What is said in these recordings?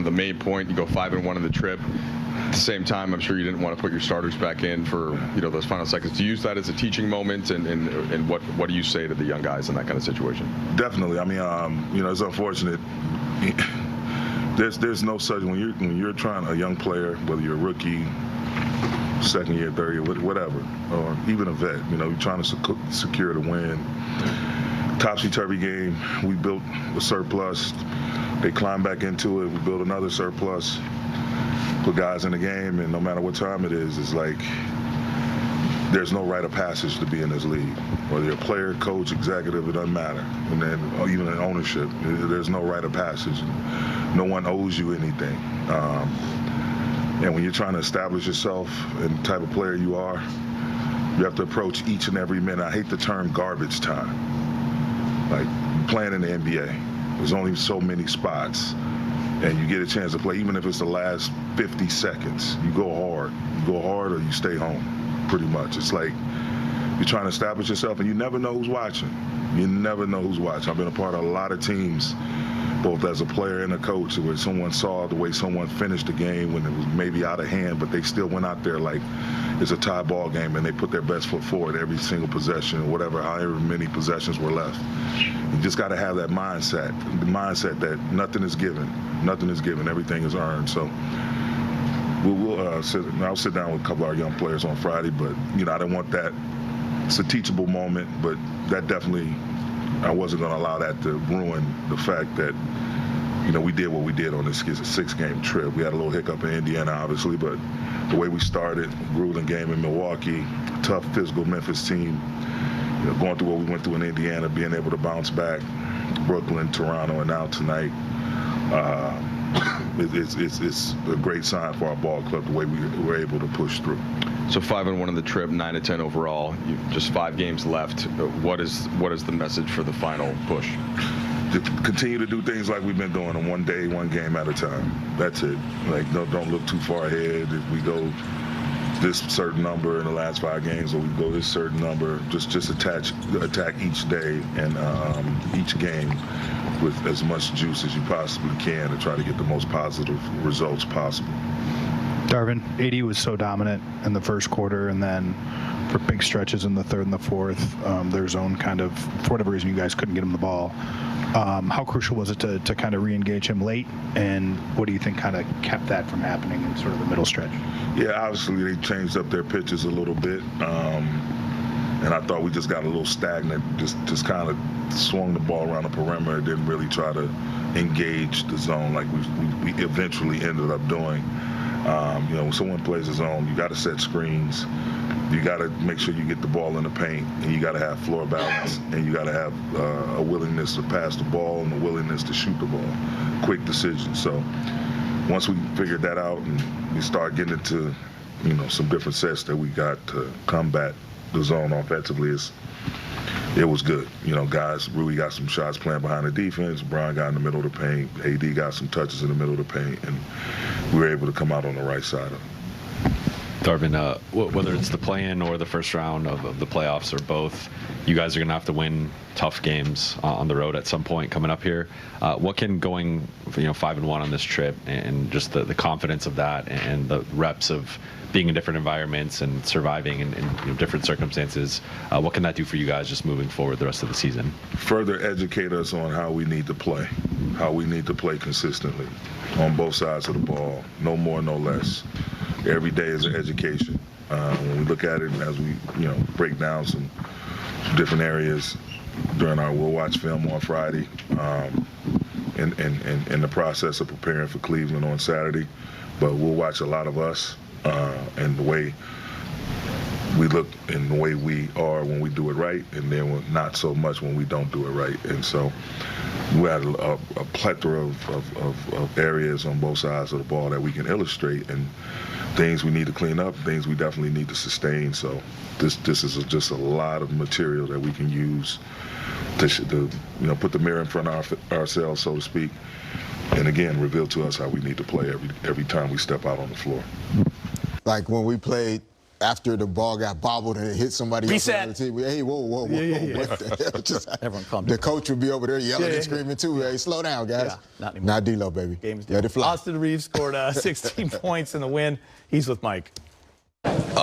The main point, you go 5-1 in the trip. At the same time, I'm sure you didn't want to put your starters back in for those final seconds. Do you use that as a teaching moment, and what do you say to the young guys in that kind of situation? Definitely. I mean, it's unfortunate. There's no such when you're trying a young player, whether you're a rookie, second year, third year, whatever, or even a vet. You're trying to secure the win. Topsy-turvy game. We built a surplus. They climb back into it. We build another surplus. Put guys in the game, and no matter what time it is, it's like there's no rite of passage to be in this league. Whether you're a player, coach, executive, it doesn't matter. And then even in ownership, there's no rite of passage. No one owes you anything. And when you're trying to establish yourself and the type of player you are, you have to approach each and every minute. I hate the term garbage time. Like playing in the NBA, there's only so many spots, and you get a chance to play, even if it's the last 50 seconds. You go hard. You go hard or you stay home, pretty much. It's like you're trying to establish yourself, and you never know who's watching. You never know who's watching. I've been a part of a lot of teams, both as a player and a coach, where someone saw the way someone finished the game when it was maybe out of hand, but they still went out there like it's a tie ball game, and they put their best foot forward every single possession, however many possessions were left. You just got to have that mindset, the mindset that nothing is given. Nothing is given. Everything is earned. So I'll sit down with a couple of our young players on Friday, but, I don't want that. It's a teachable moment, but that definitely, I wasn't going to allow that to ruin the fact that, we did what we did on this 6-game trip. We had a little hiccup in Indiana, obviously, but the way we started, grueling game in Milwaukee, tough physical Memphis team, going through what we went through in Indiana, being able to bounce back, Brooklyn, Toronto, and now tonight, it's a great sign for our ball club, the way we were able to push through. So 5-1 in the trip, 9-10 overall. Just 5 games left. What is the message for the final push? To continue to do things like we've been doing, on one day, one game at a time. That's it. Like, don't look too far ahead. If we go this certain number in the last 5 games, or we go this certain number, just attack each day and each game with as much juice as you possibly can to try to get the most positive results possible. Darvin, AD was so dominant in the first quarter, and then for big stretches in the third and the fourth, their zone kind of, for whatever reason, you guys couldn't get him the ball. How crucial was it to kind of re-engage him late, and what do you think kind of kept that from happening in sort of the middle stretch? Yeah, obviously they changed up their pitches a little bit, and I thought we just got a little stagnant, just kind of swung the ball around the perimeter, didn't really try to engage the zone like we eventually ended up doing. When someone plays a zone, you got to set screens. You got to make sure you get the ball in the paint, and you got to have floor balance, and you got to have a willingness to pass the ball and a willingness to shoot the ball. Quick decisions. So once we figured that out and we started getting into, some different sets that we got to combat the zone offensively, it was good. Guys really got some shots playing behind the defense. Brian got in the middle of the paint. AD got some touches in the middle of the paint, and we were able to come out on the right side of it. Darvin, whether it's the play-in or the first round of the playoffs or both, you guys are going to have to win tough games on the road at some point coming up here. What can going 5-1 on this trip and just the confidence of that and the reps of being in different environments and surviving in different circumstances, what can that do for you guys just moving forward the rest of the season? Further educate us on how we need to play consistently on both sides of the ball, no more, no less. Every day is an education. When we look at it as we, break down some different areas we'll watch film on Friday, in the process of preparing for Cleveland on Saturday. But we'll watch a lot of us and the way we look and the way we are when we do it right, and then not so much when we don't do it right. And so we had a plethora of areas on both sides of the ball that we can illustrate, and things we need to clean up, things we definitely need to sustain. So this is just a lot of material that we can use to put the mirror in front of ourselves, so to speak, and again reveal to us how we need to play every time we step out on the floor. Like when we played after the ball got bobbled and it hit somebody else on the team. Hey, whoa. What the hell just happened? Everyone calm The down. coach would be over there yelling and screaming too. Hey, slow down, guys. Yeah, not anymore. Not D-Lo, baby. Game's Let it fly. Austin Reeves scored 16 points in the win. He's with Mike.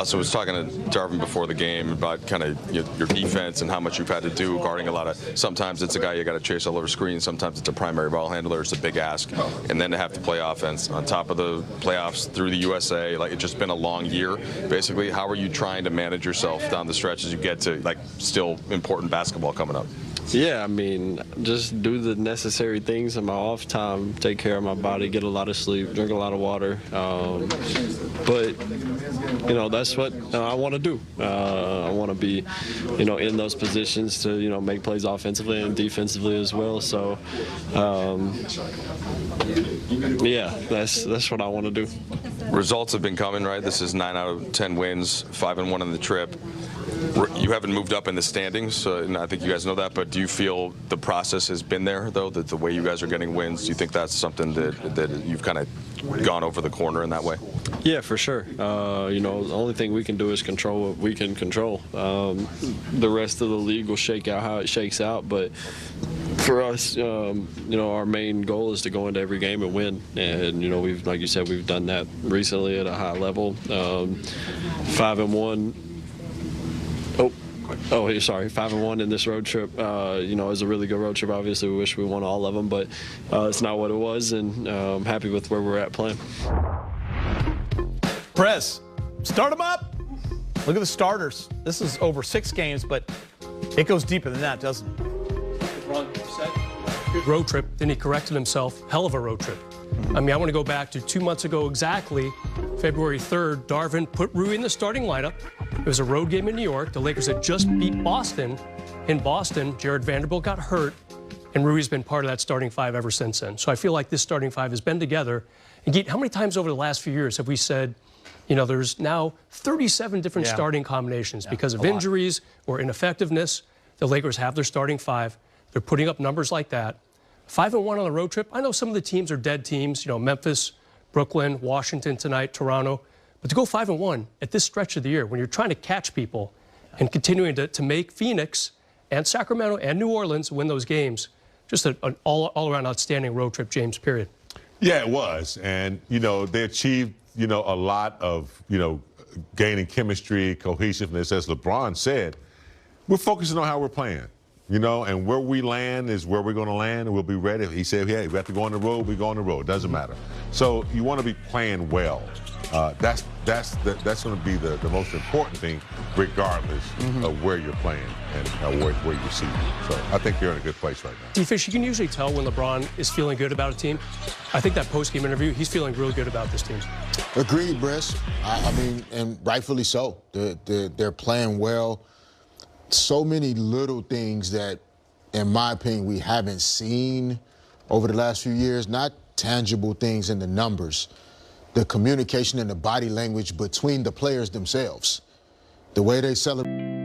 So I was talking to Darvin before the game about kind of your defense and how much you've had to do guarding a lot of. Sometimes it's a guy you got to chase all over screens. Sometimes it's a primary ball handler. It's a big ask, and then to have to play offense on top of the playoffs through the USA. Like, it's just been a long year. Basically, how are you trying to manage yourself down the stretch as you get to like still important basketball coming up? Yeah, I mean, just do the necessary things in my off time, take care of my body, get a lot of sleep, drink a lot of water. But, you know, that's what I want to do. I want to be, you know, in those positions to, you know, make plays offensively and defensively as well. So, yeah, that's what I want to do. Results have been coming, right? This is 9 out of 10 wins, 5-1 on the trip. You haven't moved up in the standings, and I think you guys know that, but do you feel the process has been there, though, that the way you guys are getting wins, do you think that's something that you've kind of gone over the corner in that way? Yeah, for sure. You know, the only thing we can do is control what we can control. The rest of the league will shake out how it shakes out, but for us, you know, our main goal is to go into every game and win. And, you know, we've, like you said, we've done that recently at a high level. 5-1. Oh, sorry, 5-1 in this road trip. You know, it was a really good road trip. Obviously, we wish we won all of them, but it's not what it was, and I'm happy with where we're at playing. Prez, start them up. Look at the starters. This is over 6 games, but it goes deeper than that, doesn't it? Good road trip. Then he corrected himself. Hell of a road trip. I mean, I want to go back to 2 months ago exactly, February 3rd. Darvin put Rui in the starting lineup. It was a road game in New York. The Lakers had just beat Boston. In Boston, Jared Vanderbilt got hurt, and Rui's been part of that starting 5 ever since then. So I feel like this starting 5 has been together. And Geet, how many times over the last few years have we said, you know, there's now 37 different starting combinations because of injuries or ineffectiveness. The Lakers have their starting 5. They're putting up numbers like that. 5-1 on the road trip. I know some of the teams are dead teams, you know, Memphis, Brooklyn, Washington tonight, Toronto. But to go 5-1 at this stretch of the year, when you're trying to catch people and continuing to make Phoenix and Sacramento and New Orleans win those games, just an all-around outstanding road trip, James, period. Yeah, it was. And, you know, they achieved, you know, a lot of, you know, gaining chemistry, cohesiveness. As LeBron said, we're focusing on how we're playing. You know, and where we land is where we're going to land, and we'll be ready. He said, hey, we have to go on the road, we go on the road. Doesn't matter. So you want to be playing well. That's going to be the most important thing, regardless of where you're playing and where you see them. So I think you're in a good place right now. T-Fish, you can usually tell when LeBron is feeling good about a team. I think that post-game interview, he's feeling real good about this team. Agreed, Briss. I mean, and rightfully so. They're playing well. So many little things that, in my opinion, we haven't seen over the last few years, not tangible things in the numbers, the communication and the body language between the players themselves, the way they celebrate.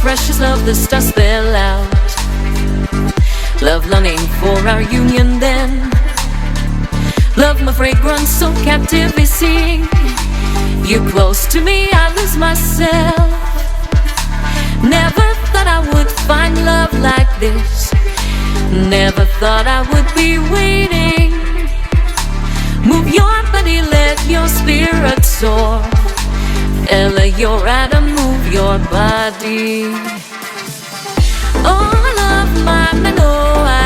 precious love, the stars spell out. Love longing for our union then. Love my fragrance so captivating. You close to me, I lose myself. Never thought I would find love like this. Never thought I would be waiting. Move your body, let your spirit soar. Ella, your atom, move your body. All of mine, I know